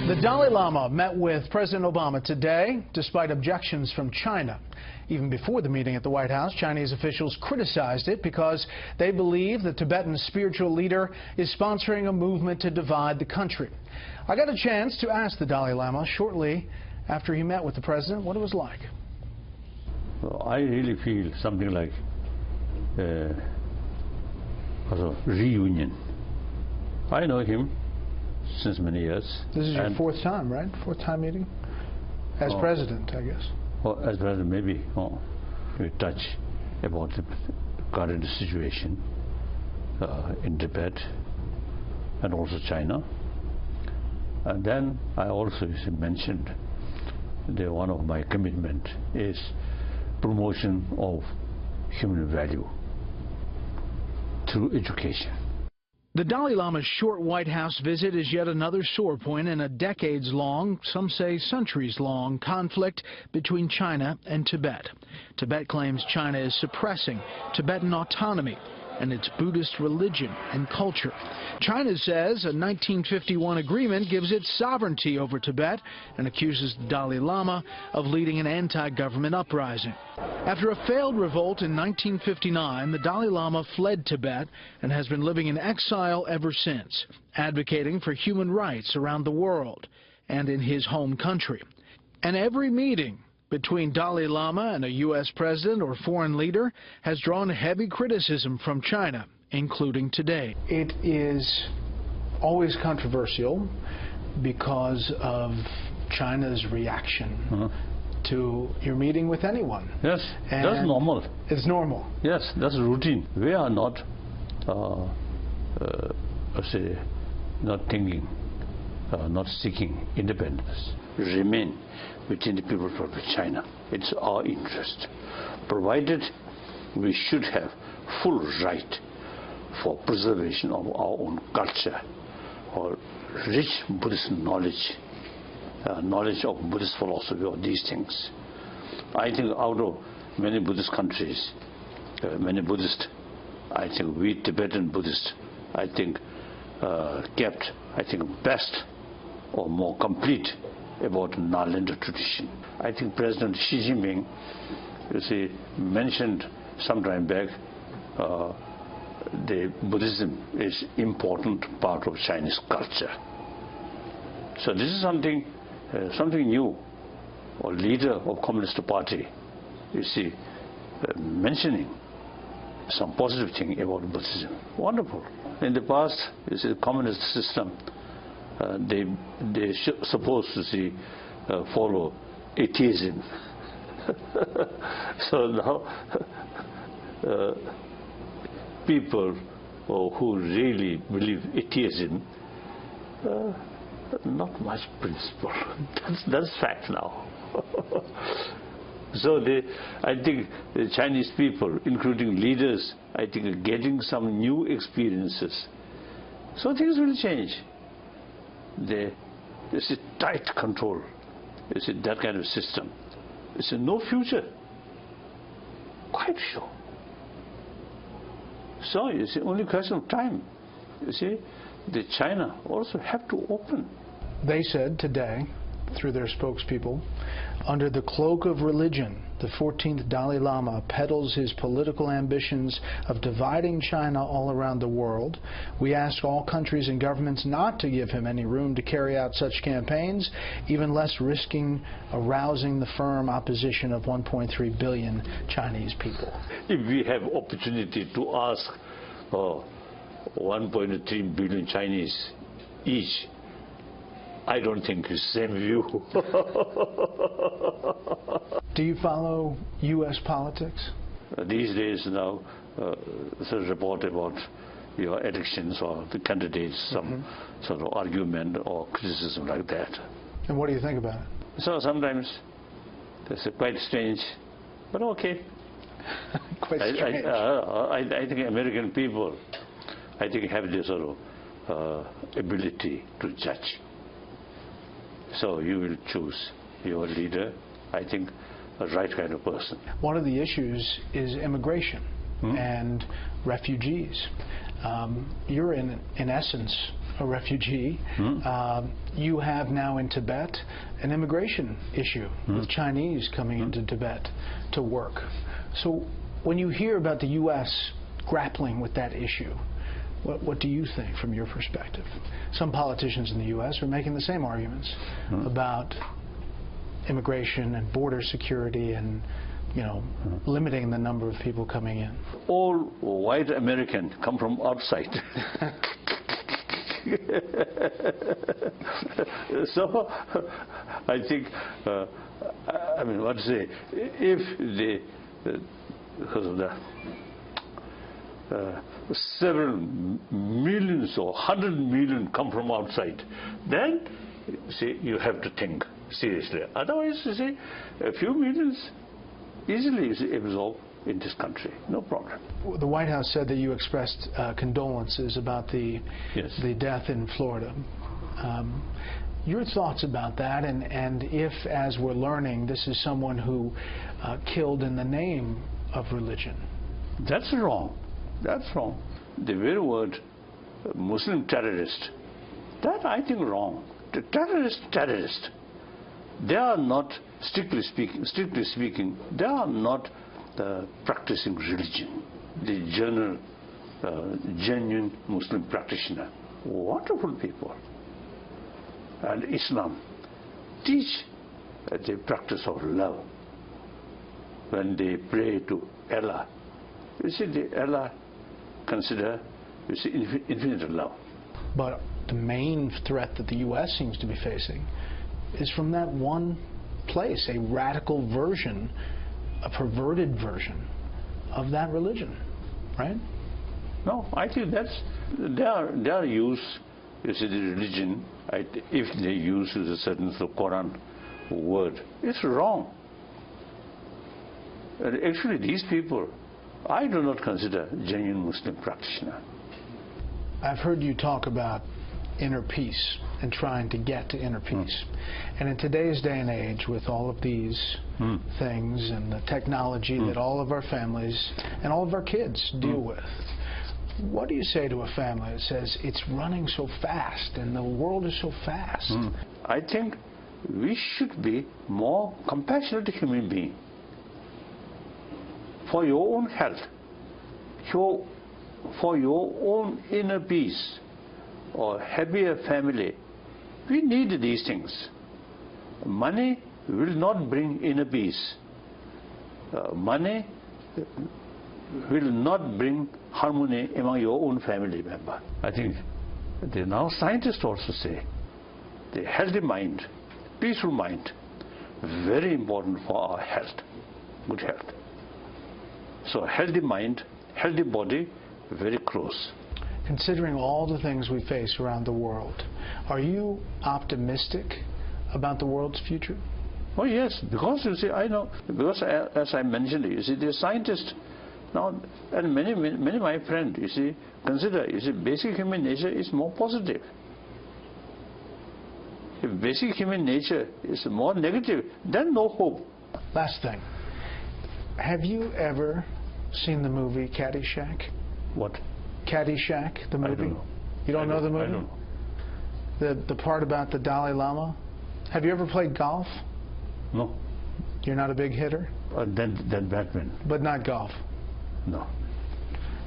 The Dalai Lama met with President Obama today, despite objections from China. Even before the meeting at the White House, Chinese officials criticized it because they believe the Tibetan spiritual leader is sponsoring a movement to divide the country. I got a chance to ask the Dalai Lama shortly after he met with the president what it was like. Well, I really feel something like a reunion. I know him since many years. This is your fourth time, right? Fourth time meeting? As president, I guess. Well, as president, maybe. We touch about the current situation in Tibet and also China. And then I also mentioned that one of my commitment is promotion of human value through education. The Dalai Lama's short White House visit is yet another sore point in a decades-long, some say centuries-long, conflict between China and Tibet. Tibet claims China is suppressing Tibetan autonomy and its Buddhist religion and culture. China says a 1951 agreement gives it sovereignty over Tibet and accuses the Dalai Lama of leading an anti-government uprising. After a failed revolt in 1959, the Dalai Lama fled Tibet and has been living in exile ever since, advocating for human rights around the world and in his home country. And every meeting between Dalai Lama and a U.S. president or foreign leader has drawn heavy criticism from China, including today. It is always controversial because of China's reaction to your meeting with anyone. Yes, that's normal. It's normal. Yes, that's routine. We are not, not thinking, not seeking independence. Remain within the people of China. It's our interest, provided we should have full right for preservation of our own culture, or rich Buddhist knowledge, knowledge of Buddhist philosophy, or these things. I think out of many Buddhist countries, many Buddhists, I think we Tibetan Buddhists, I think kept, I think, best or more complete about Nalanda tradition. I think President Xi Jinping, you see, mentioned some time back the Buddhism is important part of Chinese culture. So this is something new. Or leader of Communist Party, you see, mentioning some positive thing about Buddhism. Wonderful. In the past, you see, the communist system, they supposed to see follow atheism. So now people who really believe atheism, not much principle. That's fact now. So I think the Chinese people, including leaders, I think are getting some new experiences. So things will change. There's a tight control. There's that kind of system. There's no future. Quite sure. So it's only a question of time. You see, the China also have to open. They said today, through their spokespeople, under the cloak of religion, the 14th Dalai Lama peddles his political ambitions of dividing China all around the world. We ask all countries and governments not to give him any room to carry out such campaigns, even less risking arousing the firm opposition of 1.3 billion Chinese people. If we have opportunity to ask 1.3 billion Chinese each, I don't think it's the same view. Do you follow U.S. politics? These days now, there's a report about your elections or the candidates, some sort of argument or criticism like that. And what do you think about it? So sometimes it's quite strange, but okay. Quite strange. I think American people, I think, have this sort of ability to judge. So you will choose your leader, I think, a right kind of person. One of the issues is immigration and refugees. You're in essence a refugee. You have now in Tibet an immigration issue with Chinese coming into Tibet to work. So when you hear about the U.S. grappling with that issue, what do you think from your perspective? Some politicians in the U.S. are making the same arguments about immigration and border security and, you know, limiting the number of people coming in. All white Americans come from outside. So I think, I mean, what to say, if the, because of the several millions or 100 million come from outside, then see, you have to think seriously. Otherwise, you see, a few millions easily is absorbed in this country, no problem. The White House said that you expressed condolences about the death in Florida. Your thoughts about that, and if, as we're learning, this is someone who killed in the name of religion? That's wrong. That's wrong. The very word Muslim terrorist, that I think wrong. The terrorist, they are not, strictly speaking, they are not practicing religion. The general, genuine Muslim practitioner, wonderful people. And Islam teach the practice of love. When they pray to Allah, you see, Allah consider, you see, infinite love. But the main threat that the U.S. seems to be facing is from that one place, a radical version, a perverted version of that religion, right? No, I think that's their use. You see, the religion, if they use a certain Quran word, it's wrong. And actually, these people, I do not consider genuine Muslim practitioner. I've heard you talk about inner peace and trying to get to inner peace. And in today's day and age, with all of these things and the technology that all of our families and all of our kids deal with, what do you say to a family that says it's running so fast and the world is so fast? I think we should be more compassionate human beings. For your own health, for your own inner peace or happier family, we need these things. Money will not bring inner peace. Money will not bring harmony among your own family member. I think now scientists also say the healthy mind, peaceful mind, very important for our health, good health. So healthy mind, healthy body, very close. Considering all the things we face around the world, are you optimistic about the world's future? Oh yes, because you see, I know, because as I mentioned, you see, the scientists now, and many of my friends, you see, consider, you see, basic human nature is more positive. If basic human nature is more negative, then no hope. Last thing. Have you ever seen the movie Caddy Shack? What? Caddy Shack, the movie? I don't know. You don't know the movie? I don't know. The part about the Dalai Lama? Have you ever played golf? No. You're not a big hitter? Then Batman. But not golf? No.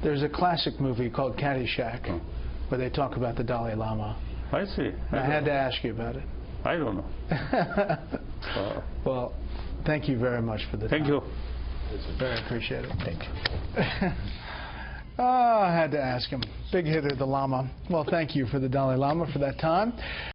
There's a classic movie called Caddy Shack where they talk about the Dalai Lama. I see. I had to ask you about it. I don't know. Well, thank you very much for the time. Thank you. Very appreciated. Thank you. I had to ask him. Big hitter, the Lama. Well, thank you for the Dalai Lama for that time.